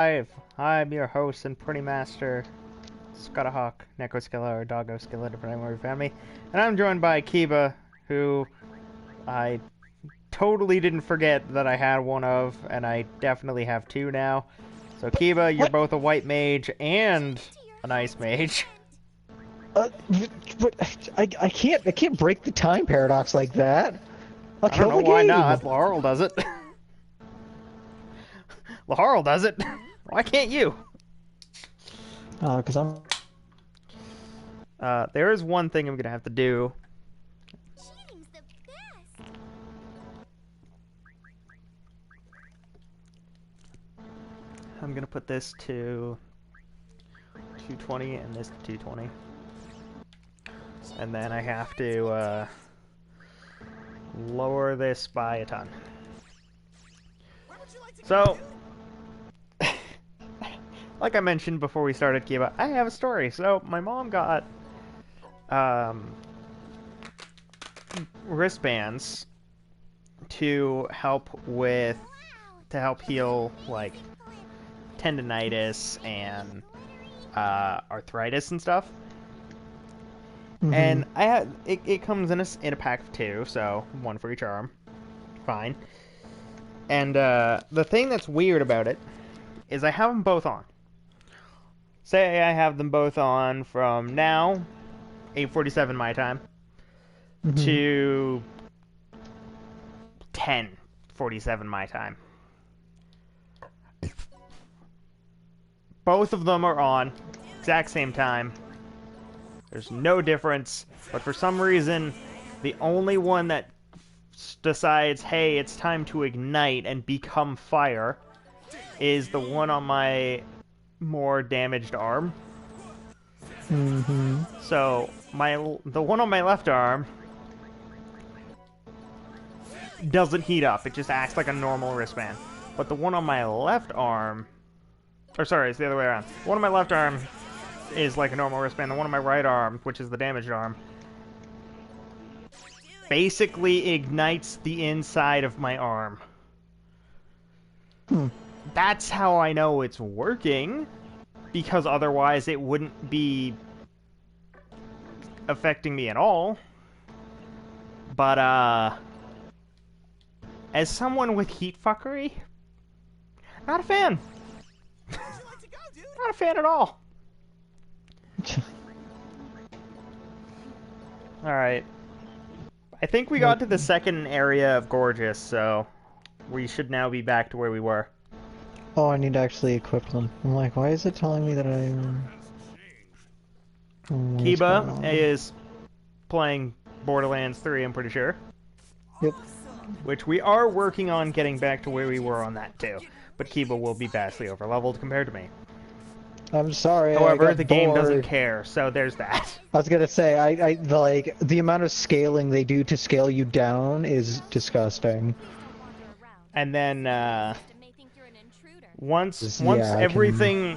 Hi, I'm your host and pretty master, Scottahawk, Necroskilla, or Doggoskilla, depending on where you found me. And I'm joined by Kiba, who I totally didn't forget that I had one of, and I definitely have two now. So Kiba, you're What? both a white mage and an ice mage. But I can't break the time paradox like that. I'll I don't kill know the why game. not. Laharl does it. Laharl does it. Why can't you? Because I'm. There is one thing I'm gonna have to do. Cheating's the best. I'm gonna put this to 220 and this to 220. And then I have to lower this by a ton. So, like I mentioned before we started, Kiba, I have a story. So, my mom got wristbands to help heal, like, tendinitis and arthritis and stuff. And I had it comes in a pack of two, so one for each arm. Fine. And the thing that's weird about it is I have them both on. Say I have them both on from now, 8:47 my time, to 10:47 my time. Both of them are on, exact same time. There's no difference, but for some reason, the only one that decides, hey, it's time to ignite and become fire, is the one on my more damaged arm. So, the one on my left arm doesn't heat up, it just acts like a normal wristband. But the one on my left arm, or sorry, it's the other way around. The one on my left arm is like a normal wristband. The one on my right arm, which is the damaged arm, basically ignites the inside of my arm. That's how I know it's working, because otherwise it wouldn't be affecting me at all. But, as someone with heat fuckery, not a fan. Not a fan at all. Alright. I think we got to the second area of Gorgeous, so we should now be back to where we were. Oh, I need to actually equip them. I'm like, why is it telling me that I'm... Kiba is playing Borderlands 3, I'm pretty sure. Yep. Which we are working on getting back to where we were on that too. But Kiba will be vastly overleveled compared to me. I'm sorry. However, the game doesn't care, so there's that. I was gonna say, like the amount of scaling they do to scale you down is disgusting. And then once Yeah, everything,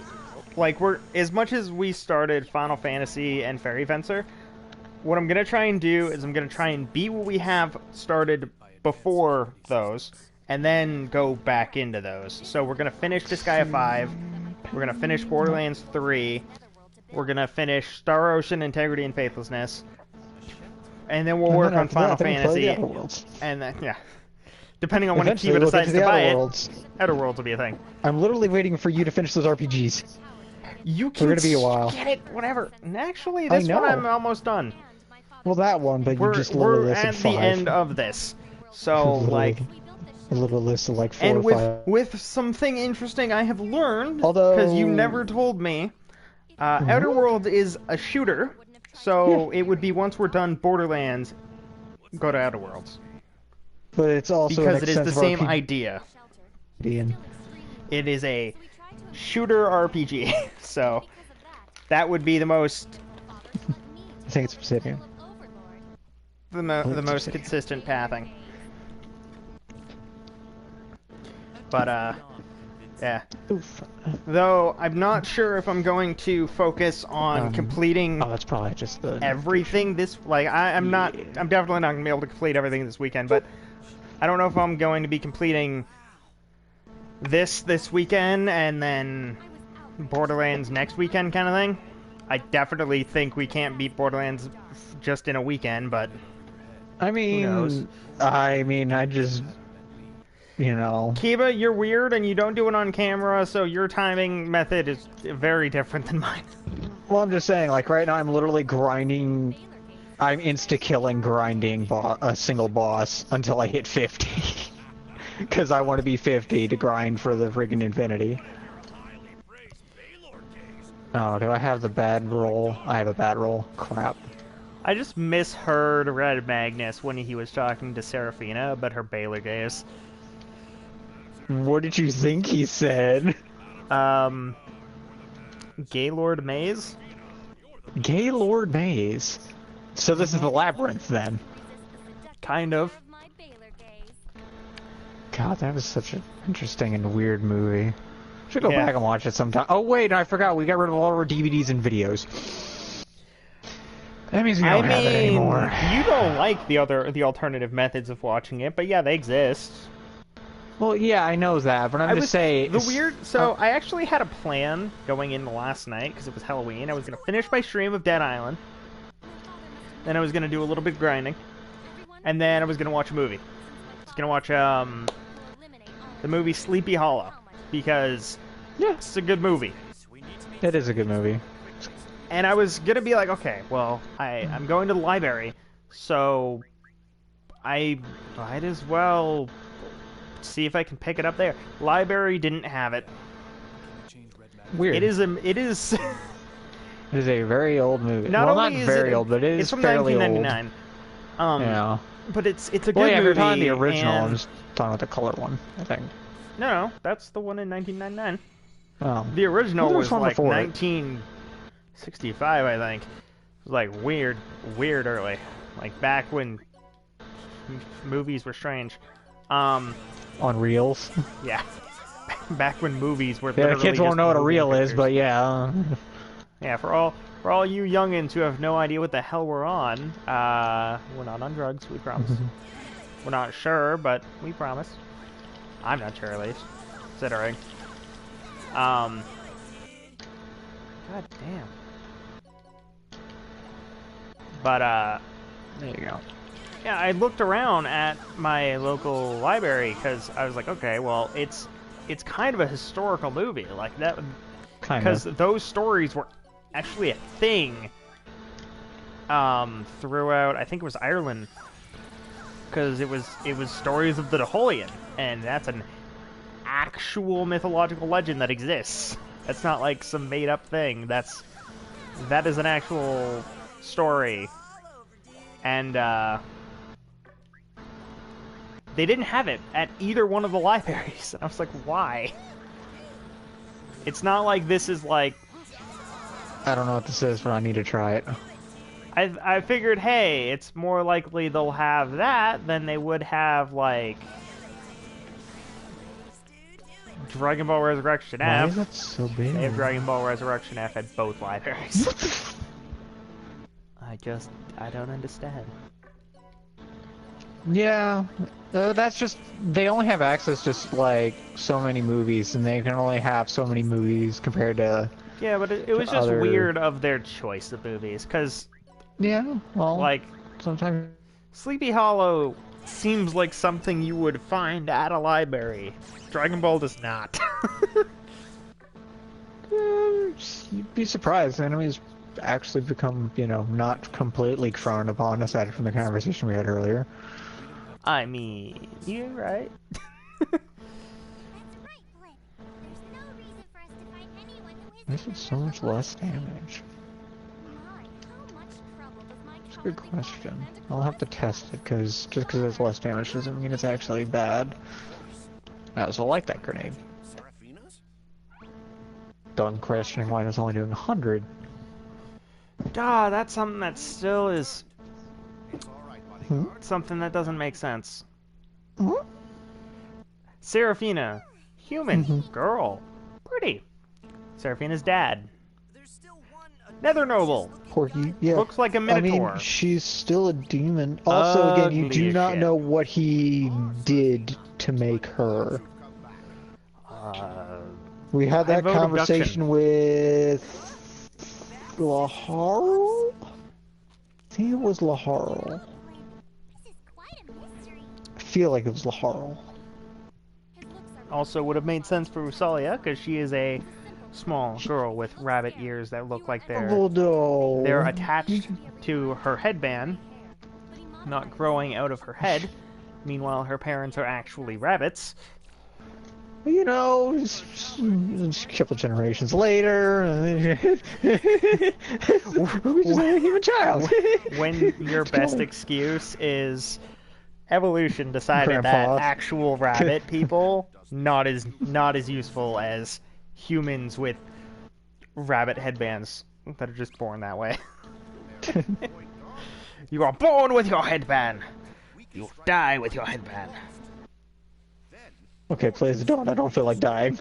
like as much as we started Final Fantasy and Fairy Fencer, what I'm gonna try and do is I'm gonna try and beat what we have started before those, and then go back into those. So we're gonna finish Disgaea 5. We're gonna finish Borderlands 3. We're gonna finish Star Ocean Integrity and Faithlessness. And then we'll work on Final Fantasy. And then, yeah. Depending on when Kiba decides to buy it, Outer Worlds will be a thing. I'm literally waiting for you to finish those RPGs. You can We're gonna be a while. Get it, whatever. And actually, this one I'm almost done. Well, that one, but you just we're listed at 5. the end of this. So, like... A little list of like 4 and or 5. with something interesting I have learned, Although... because you never told me, Outer Worlds is a shooter, so it would be once we're done Borderlands, go to Outer Worlds. But it's also because it is the same idea. It is a shooter RPG, so that would be the most... I think it's Obsidian. The most consistent pathing. But, yeah. Oof. Though, I'm not sure if I'm going to focus on completing that's probably just the everything this... Like, I'm definitely not going to be able to complete everything this weekend, but I don't know if I'm going to be completing this weekend and then Borderlands next weekend kind of thing. I definitely think we can't beat Borderlands just in a weekend, but I who knows? mean, I just, you know. Kiba, you're weird and you don't do it on camera, so your timing method is very different than mine. Well, I'm just saying, like, right now I'm literally grinding. I'm insta-killing grinding a single boss until I hit 50. Because I want to be 50 to grind for the friggin' infinity. Oh, do I have the bad roll? I have a bad roll. Crap. I just misheard Red Magnus when he was talking to Seraphina about her Baylor days. What did you think he said? Gaylord Maze? Gaylord Maze. So this is the labyrinth then. Kind of. God, that was such an interesting and weird movie. Should go Yeah. back and watch it sometime. Oh wait, I forgot. We got rid of all our DVDs and videos. That means we don't have it anymore. You don't like the alternative methods of watching it, but yeah, they exist. Well, yeah, I know that, but I'm just saying. The weird. So I actually had a plan going in last night because it was Halloween. I was gonna finish my stream of Dead Island. Then I was gonna do a little bit of grinding, and then I was gonna watch a movie. I was gonna watch the movie Sleepy Hollow because it's a good movie. It is a good movie. And I was gonna be like, okay, well, I'm going to the library, so I might as well see if I can pick it up there. Library didn't have it. Weird. It is It is a very old movie. not well, only not is very it, old, but it is it's from fairly 1999. old. Yeah. But it's a good Well, yeah, movie. if you're talking the original, and... I'm just talking about the color one, I think. No, that's the one in 1999. Oh. The original Well, was one like before it. 1965, I think. It was like weird early, like back when movies were strange. On reels. Yeah, back when movies were. Yeah, literally kids won't just know what a moving reel is, pictures. but yeah. Yeah, for all you youngins who have no idea what the hell we're on, we're not on drugs, we promise. We're not sure, but we promise. I'm not sure, at least, considering. God damn. But There you go. yeah, I looked around at my local library because I was like, okay, well, it's kind of a historical movie, like that, Kind because of. those stories were actually a thing throughout. I think it was Ireland, because it was stories of the Napoleon, and that's an actual mythological legend that exists. That's not like some made up thing. That is an actual story. And they didn't have it at either one of the libraries. And I was like, why? It's not like this is like... I don't know what this is, but I need to try it. I figured, hey, it's more likely they'll have that than they would have, like... Dragon Ball Resurrection Why F. is it so big? They have Dragon Ball Resurrection F at both libraries. I don't understand. Yeah, that's just, they only have access to, like, so many movies, and they can only have so many movies compared to... Yeah, but it was just other- weird of their choice of movies, because, Yeah, well, like, sometimes... Sleepy Hollow seems like something you would find at a library. Dragon Ball does not. You'd be surprised. Enemies actually become, you know, not completely frowned upon, aside from the conversation we had earlier. I mean, you're right. That's right, Flynn. There's no reason for us to fight anyone who This isn't is so much less damage. my. How much trouble does my That's a good question. I'll have to test it, because just because there's less damage doesn't mean it's actually bad. I also like that grenade. Done questioning why it's only doing 100. God, that's something that still is Hmm? something that doesn't make sense. Hmm? Seraphina, human, girl, pretty. Seraphina's dad, Nether Noble, Poor you. Yeah. looks like a I minotaur. mean, she's still a demon. Also, again, you Ugly do as not shit. know what he did to make her. We had I that vote conversation with Laharl? I think it was Laharl. This is quite a mystery. I feel like it was Laharl. His looks are Also would have made sense for Usalia, because she is a small girl with rabbit ears that look like they're attached to her headband, not growing out of her head. Meanwhile, her parents are actually rabbits. You know, just a couple generations later, we're just a human child. When your best excuse is evolution decided Grandpa. that actual rabbit people not as useful as humans with rabbit headbands that are just born that way. You are born with your headband. You'll die with your headband. Okay, please don't. I don't feel like dying.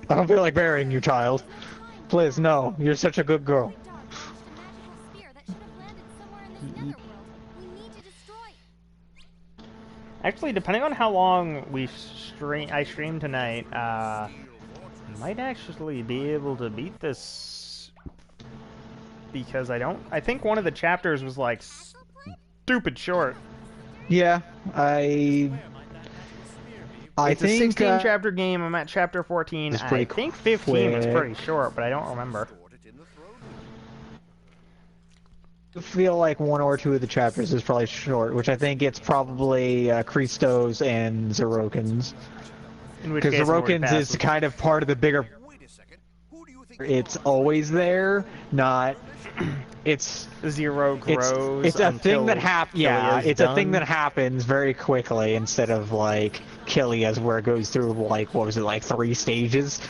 I don't feel like burying you, child. Please, no. You're such a good girl. magical spear that should have landed somewhere in this netherworld. We need to destroy. Actually, depending on how long I stream tonight, might actually be able to beat this, because I think one of the chapters was like stupid short. Yeah, I It's think a 16 chapter game. I'm at chapter 14. it's I pretty think 15 was quick. pretty short, but I don't remember. I feel like one or two of the chapters is probably short, which I think it's probably Christos and Zerokins. In which Because case, I'm already Zerokins past is kind of part of the bigger... It's always there, not... It's... Zero grows. It's a thing that happens. Yeah, it's a thing that happens very quickly instead of like Kilia's where it goes through like, what was it, like 3 stages?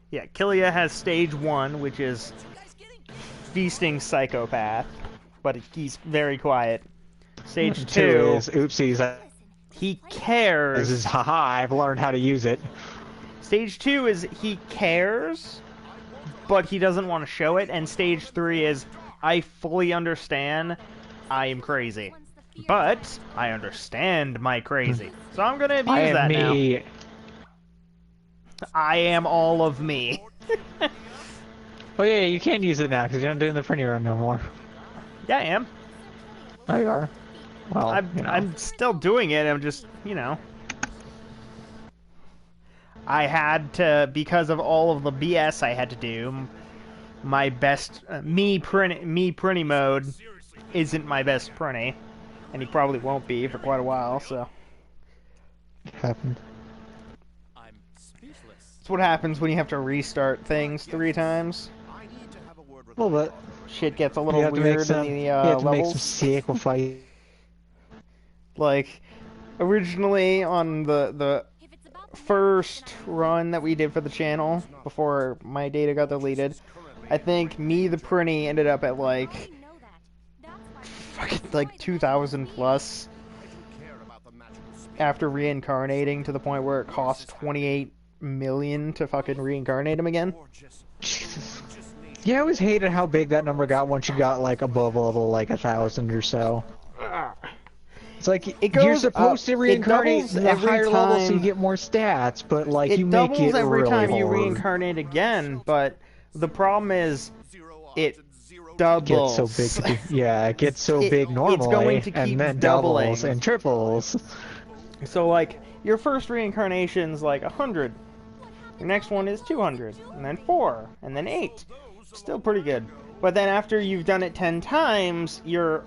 Yeah, Kilia has stage 1, which is feasting psychopath, but he's very quiet. Stage 2 is oopsies. he cares. This is haha, I've learned how to use it. Stage 2 is he cares, but he doesn't want to show it, and stage 3 is I fully understand I am crazy, but I understand my crazy, so I'm gonna abuse that now. I am all of me. Oh yeah, you can't use it now because you're not doing the prinny run no more. Yeah, I am. Oh, you are. Well, I'm still doing it. I'm just, I had to, because of all of the BS I had to do. My best me prinny mode isn't my best prinny, and he probably won't be for quite a while. So happened. that's what happens when you have to restart things 3 times. Well, but Shit gets a little weird in the you have to make some levels. sacrifice. Like originally on the first run that we did for the channel before my data got deleted, I think me the prinny ended up at like 2,000 plus after reincarnating to the point where it cost 28 million to fucking reincarnate him again. Yeah, I always hated how big that number got once you got like above level like 1,000 or so. It's like you're supposed to reincarnate the higher level so you get more stats, but like you make it doubles every really time you hard. reincarnate again, but the problem is it doubles. Gets so big. Yeah, it gets so big normally, it's going to keep and then doubling. doubles and triples. So like your first reincarnation's like 100. Your next one is 200, and then 4, and then 8. Still pretty good. But then after you've done it 10 times, you're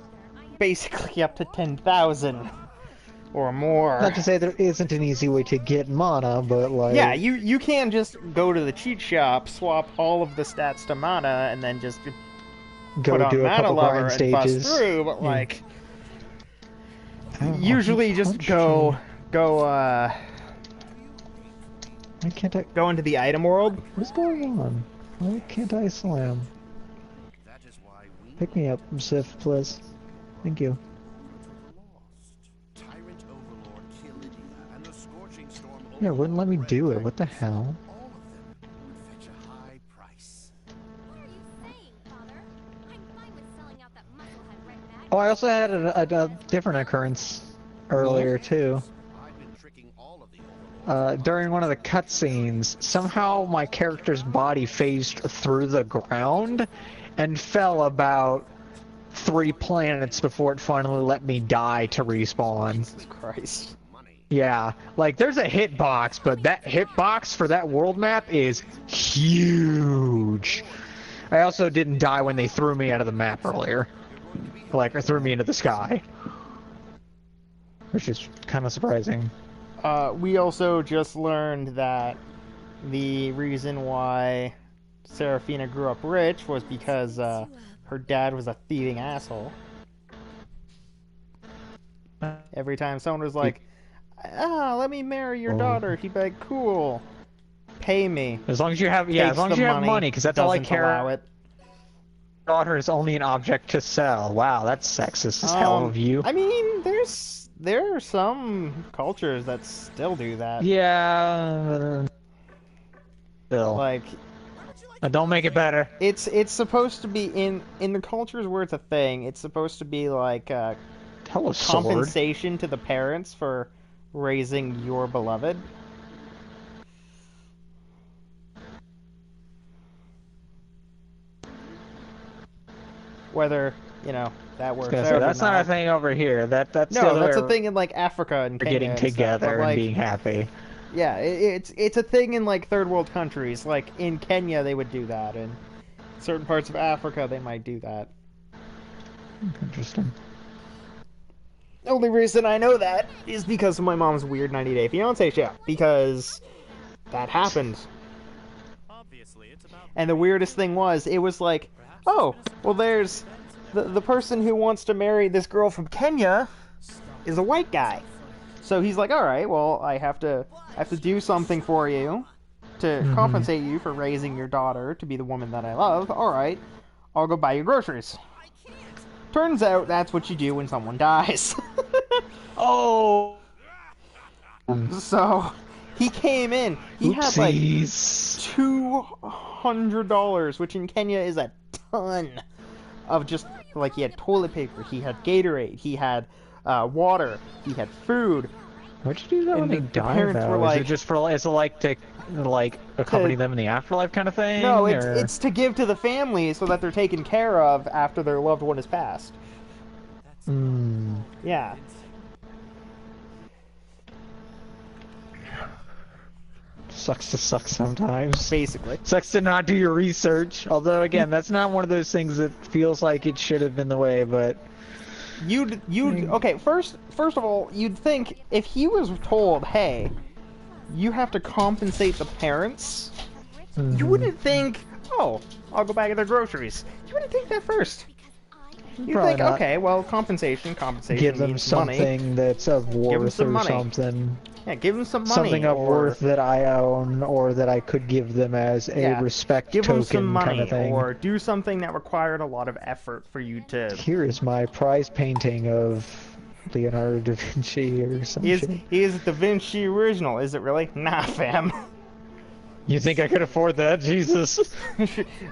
basically up to 10,000 or more. Not to say there isn't an easy way to get mana, but like... Yeah, you can just go to the cheat shop, swap all of the stats to mana, and then just go put on do a mana couple lover grind and stages. bust through, but Yeah. like... Usually just go Why can't I... go into the item world. What's going on? Why can't I slam? Pick me up, Sif, please. Thank you. Yeah, it wouldn't let me do it. What the hell? What are you saying, Father? I'm fine with selling out that musclehead red bag. Oh, I also had a different occurrence earlier, too. during one of the cutscenes, somehow my character's body phased through the ground and fell about 3 planets before it finally let me die to respawn. Jesus Christ. Yeah, like there's a hitbox, but that hitbox for that world map is huge. I also didn't die when they threw me out of the map earlier. Like, or threw me into the sky. Which is kind of surprising. We also just learned that the reason why Serafina grew up rich was because her dad was a thieving asshole. Every time someone was like, let me marry your daughter, he'd be like, cool, pay me. As long as you have, yeah, as long as you have money, because that's all I care about. Daughter is only an object to sell. Wow, that's sexist as hell of you. I mean, there are some cultures that still do that. Yeah. Still. Like, don't make it better. It's supposed to be in the cultures where it's a thing. It's supposed to be like compensation to the parents for raising your beloved. Whether, you know, that works out or that's not a thing over here. That's no, that's a thing in like Africa and Kenya. Getting together and and being happy. Yeah, it's a thing in like third world countries. Like in Kenya, they would do that, and certain parts of Africa, they might do that. Interesting. The only reason I know that is because of my mom's weird 90-day fiancé show, because that happened. And the weirdest thing was, it was like, oh, well, there's the person who wants to marry this girl from Kenya is a white guy. So he's like, all right, well, I have to do something for you to compensate you for raising your daughter to be the woman that I love. All right, I'll go buy you groceries. Turns out that's what you do when someone dies. Oh. So he came in. He had like $200, which in Kenya is a ton of just like, he had toilet paper, he had Gatorade, he had water, he had food. What'd you do that when they died, though? Is it just for, is it like to like accompany them in the afterlife kind of thing? No, it's to give to the family so that they're taken care of after their loved one has passed. Yeah. Sucks to suck sometimes. Basically. Sucks to not do your research. Although, again, that's not one of those things that feels like it should have been the way, but... You'd okay, first of all, you'd think if he was told, hey, you have to compensate the parents, you wouldn't think, oh, I'll go buy their groceries. You wouldn't think that first. You'd think, okay, well, compensation give them means something money. That's of worth or money. something. Yeah, give them some money. Something of worth that I own, or that I could give them as a respect give token them some money, kind of thing. Or do something that required a lot of effort for you to... Here is my prize painting of Leonardo da Vinci or something. Is Da Vinci original? Is it really? Nah, fam. You think I could afford that? Jesus.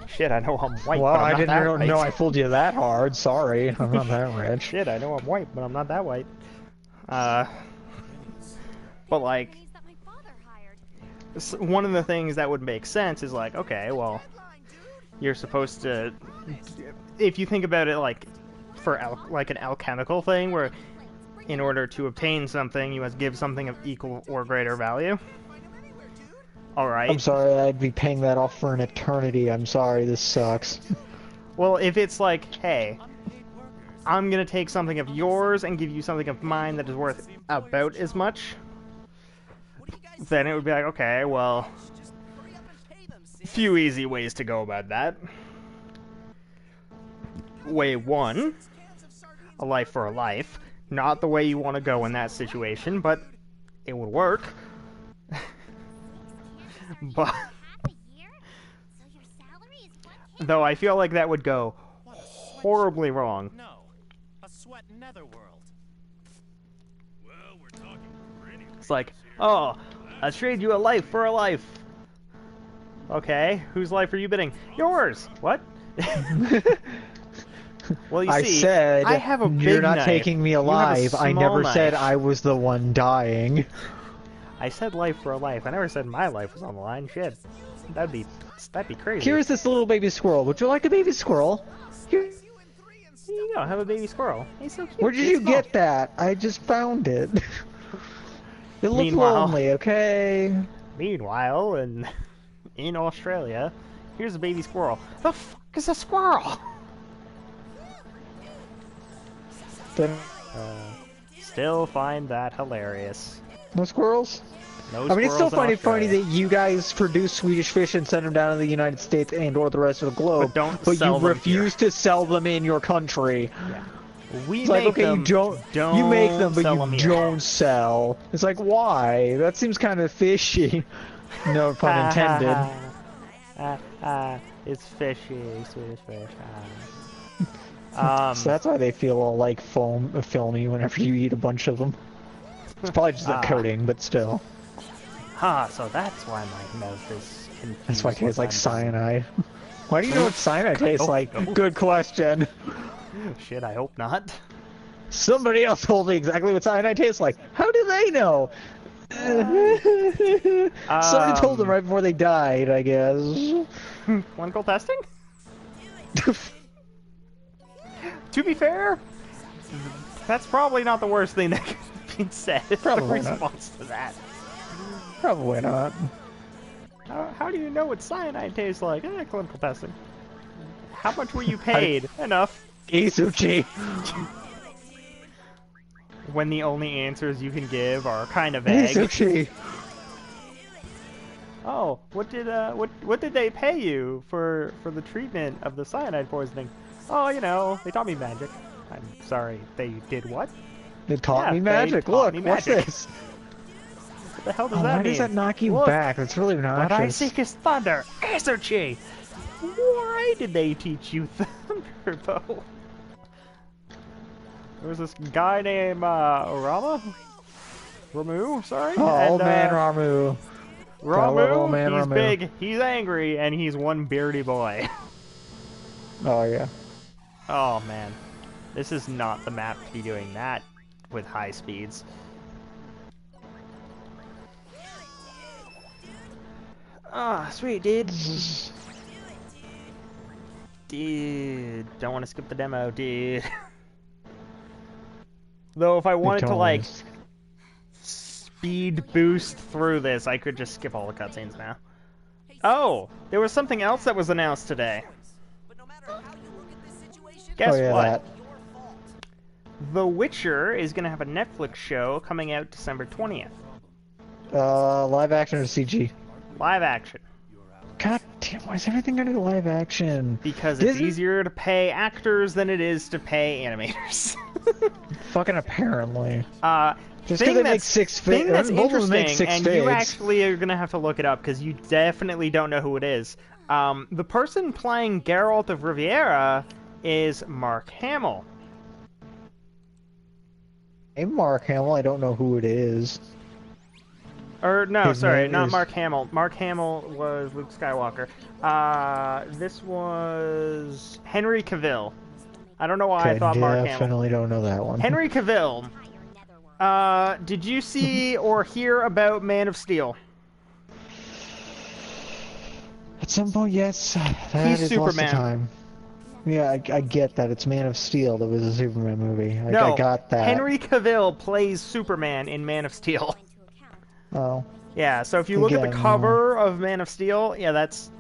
Shit, I know I'm white, well, but I'm not I didn't that know white. I fooled you that hard. Sorry, I'm not that rich. Shit, I know I'm white, but I'm not that white. But like, one of the things that would make sense is like, okay, well, you're supposed to, if you think about it like for like an alchemical thing, where in order to obtain something, you must give something of equal or greater value. Alright. I'm sorry, I'd be paying that off for an eternity. I'm sorry, this sucks. Well, if it's like, hey, I'm gonna take something of yours and give you something of mine that is worth about as much, then it would be like, okay, well, few easy ways to go about that. Way one, a life for a life. Not the way you want to go in that situation, but it would work. But though I feel like that would go horribly wrong. No, a sweat netherworld. Well, we're talking pretty. It's like, oh, I trade you a life for a life. Okay, whose life are you bidding? Yours. What? Well, you see, said, I have a big you're not knife. taking me alive. I never said I was the one dying. I said life for a life. I never said my life was on the line. Shit. That'd be crazy. Here's this little baby squirrel. Would you like a baby squirrel? Here you go, have a baby squirrel. He's so cute. Where did He's you small. get that? I just found it. It looks Meanwhile- lonely, okay? Meanwhile, in Australia, here's a baby squirrel. The fuck is a squirrel? Then, Still find that hilarious. no squirrels? No I mean, it's still squirrels in funny Australia. that you guys produce Swedish fish and send them down to the United States and or the rest of the globe, But don't but sell you them refuse to sell them in your country. Yeah. We It's make like, okay, them. you you make them, but sell you them here. don't sell. It's like, why? That seems kind of fishy. No pun intended. It's fishy, Swedish fish. So that's why they feel all like filmy whenever you eat a bunch of them. It's probably just the coating, but still. So that's why my mouth is confused. That's why it tastes when like I'm cyanide. Why do you know what cyanide tastes like? Good question. done. Shit, I hope not. Somebody else told me exactly what cyanide tastes like. How do they know? Somebody told them right before they died, I guess. Clinical testing? To be fair, that's probably not the worst thing that could have been said. Probably in not. response to that. Probably not. How do you know what cyanide tastes like? Clinical testing. How much were you paid? Enough. Isuchi. When the only answers you can give are kind of vague. Isuchi. Oh, what did they pay you for the treatment of the cyanide poisoning? Oh, you know, they taught me magic. I'm sorry, they did what? They taught Yeah, me they magic. taught Look, me what's magic. this? What the hell does Oh, that why mean? does that knock you Look, back? That's really What I obnoxious. seek is thunder, Isuchi. Why did they teach you Thunderbow? There was this guy named Ramu, sorry. Oh, and, old man Ramu. Gotta love Ramu, old man he's Ramu. big, he's angry, and he's one beardy boy. Oh, yeah. Oh man, this is not the map to be doing that with high speeds. Ah, sweet, dude. Dude, don't want to skip the demo, dude. Though if I wanted to, like, speed boost through this, I could just skip all the cutscenes now. Oh, there was something else that was announced today. Guess Oh, yeah, what? that. The Witcher is going to have a Netflix show coming out December 20th. Live action or CG? Live action. God damn, why is everything gonna be live action? Because it's Disney- easier to pay actors than it is to pay animators. Fucking apparently. Just 'cause Thing they make that's- six thing that's both of them make interesting, six and you figs. actually are going to have to look it up because you definitely don't know who it is. The person playing Geralt of Riviera is Mark Hamill. Hey, Mark Hamill, I don't know who it is. Or, no, His sorry, name not is- Mark Hamill. Mark Hamill was Luke Skywalker. This was Henry Cavill. I don't know why I thought Mark Hamill. Definitely don't know that one. Henry Cavill. Did you see or hear about Man of Steel? At some point, yes. That He's is lots of Superman. time. Yeah, I get that. It's Man of Steel that was a Superman movie. No, I got that. Henry Cavill plays Superman in Man of Steel. Oh. Yeah, so if you look at Again, the cover of Man of Steel, yeah, that's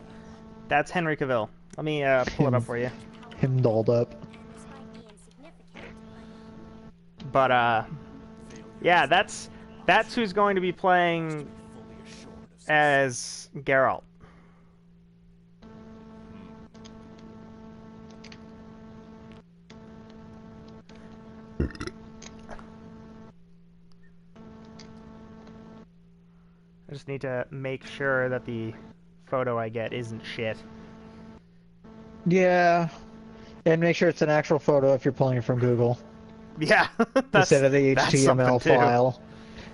Henry Cavill. Let me pull it up for you. Him dolled up. But yeah, that's who's going to be playing as Geralt. I just need to make sure that the photo I get isn't shit. Yeah. And make sure it's an actual photo if you're pulling it from Google. Yeah, that's, Instead of the that's HTML something too. file.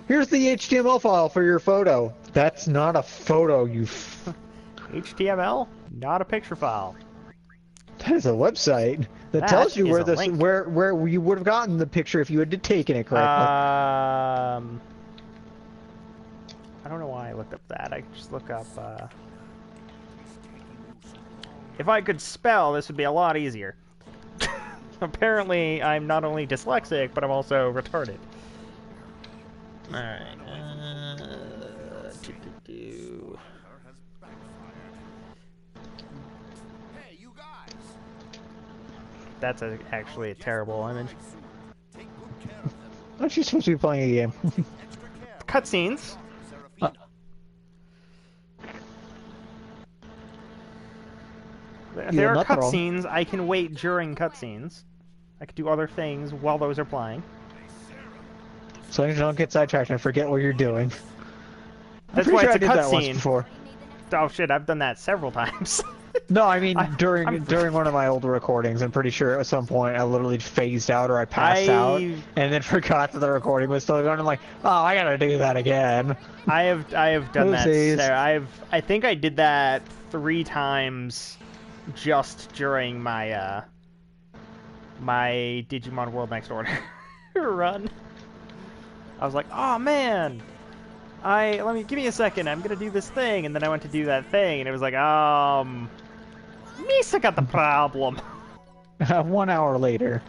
Here's the HTML file for your photo. That's not a photo, you HTML, not a picture file. That is a website that That tells you is where a link. where you would have gotten the picture if you had taken it correctly. don't know why I looked up that. I could just look up, If I could spell, this would be a lot easier. Apparently, I'm not only dyslexic, but I'm also retarded. Alright, Hey, you guys! That's actually a terrible image. Take good care of them. Aren't you supposed to be playing a game? Extra care. Cutscenes. Serafina. If You're there are not wrong. cutscenes, I can wait during cutscenes. I can do other things while those are playing. So you don't get sidetracked and forget what you're doing. That's I'm why pretty it's a sure I did that once cutscene. before. Oh shit, I've done that several times. No, I mean I'm- during one of my older recordings. I'm pretty sure at some point I literally phased out or I passed out and then forgot that the recording was still going. I'm like, oh, I gotta do that again. I have done Oopsies. that. I think I did that 3 times just during my my Digimon World Next Order run. I was like, oh man, give me a second, I'm gonna do this thing, and then I went to do that thing, and it was like, Misa got the problem. 1 hour later.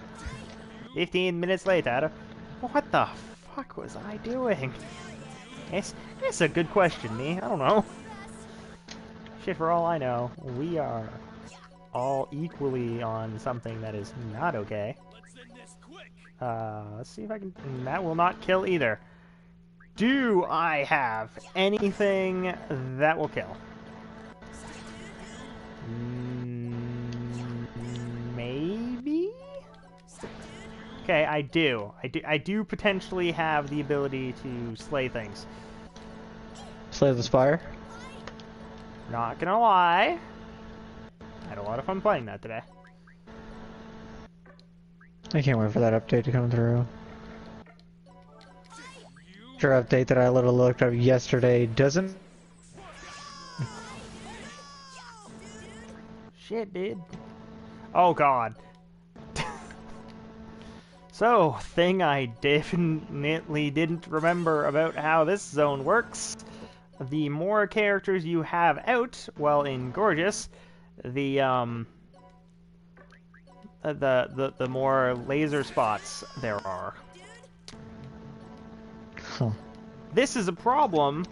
15 minutes later, what the fuck was I doing? It's a good question, me. I don't know. Shit, for all I know, we are all equally on something that is not okay. Let's end this quick. Let's see if I can... That will not kill either. Do I have anything that will kill? Maybe? Okay, I do. I do potentially have the ability to slay things. Slay the Spire. Not gonna lie. I had a lot of fun playing that today. I can't wait for that update to come through. Sure, update that I literally looked up yesterday doesn't. Shit, dude. Oh, God. So, thing I definitely didn't remember about how this zone works. The more characters you have out, well, in Gorgeous, the more laser spots there are. Huh. This is a problem.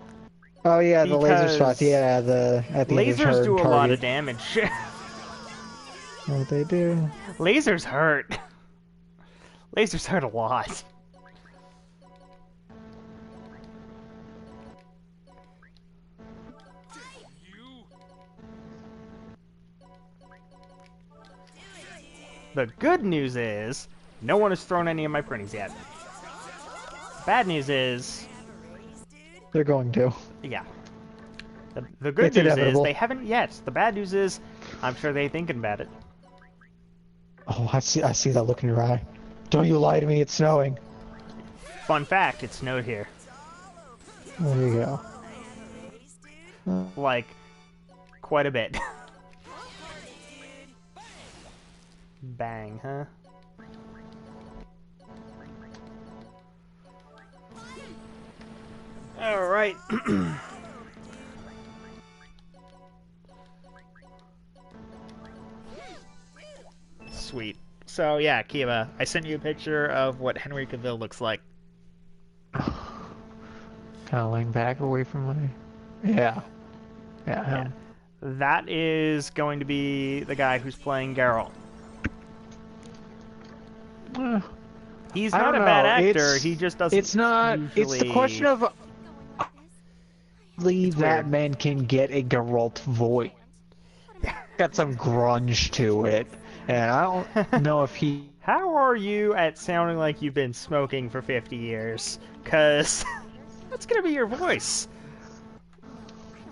Oh yeah, the laser Because spots. Yeah, at the end of Lasers do a lot target. of damage. What they do? Lasers hurt. Lasers hurt a lot. You. The good news is, no one has thrown any of my printies yet. Bad news is, They're going to. yeah. The good It's news inevitable. is, they haven't yet. The bad news is, I'm sure they're thinking about it. Oh, I see that look in your eye. Don't you lie to me, it's snowing. Fun fact, it snowed here. There you go. Like, quite a bit. Bang, huh? Alright. Sweet. So, yeah, Kiva, I sent you a picture of what Henry Cavill looks like. Kind of laying back away from my. Yeah. Yeah. him. That is going to be the guy who's playing Geralt. Eh, He's I not a don't bad know, actor, it's- he just doesn't It's not. It's the question of. I believe that weird. man can get a Geralt voice. Got some grunge to it, and I don't know if he. How are you at sounding like you've been smoking for 50 years? Because that's going to be your voice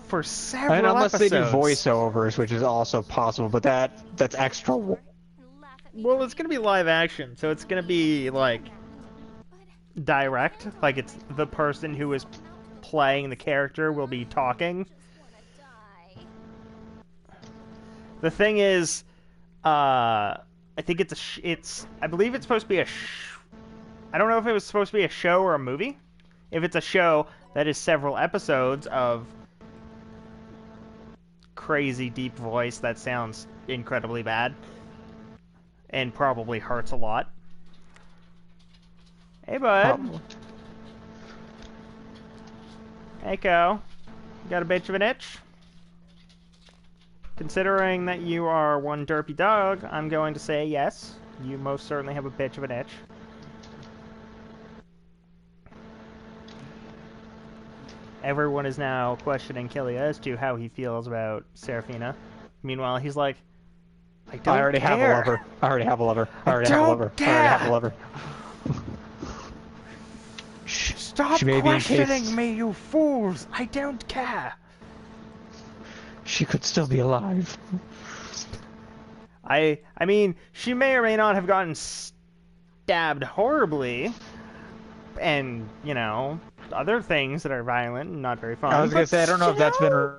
for several And unless episodes. they do voiceovers, which is also possible, but that's extra. and laugh at me. Well, it's going to be live action, so it's going to be, like, direct. Like, it's the person who is playing the character will be talking. Die. The thing is, I think I believe it's supposed to be I don't know if it was supposed to be a show or a movie. If it's a show, That is several episodes of crazy deep voice that sounds incredibly bad. And probably hurts a lot. Hey, bud. Probably. Hey, Co. You got a bitch of an itch? Considering that you are one derpy dog, I'm going to say yes. You most certainly have a bitch of an itch. Everyone is now questioning Killia as to how he feels about Seraphina. Meanwhile, he's like, I don't I already care. have a lover. I already have a lover. I already have a don't lover. I already have a care. lover. Shh. Stop She may be in questioning case- me, you fools! I don't care! She could still be alive. I mean, she may or may not have gotten stabbed horribly, and, you know, other things that are violent and not very fun. I was gonna but say, I don't know if that's been still-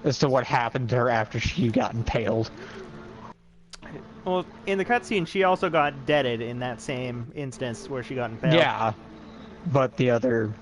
as to what happened to her after she got impaled. Well, in the cutscene, she also got deaded in that same instance where she got impaled. Yeah, but the other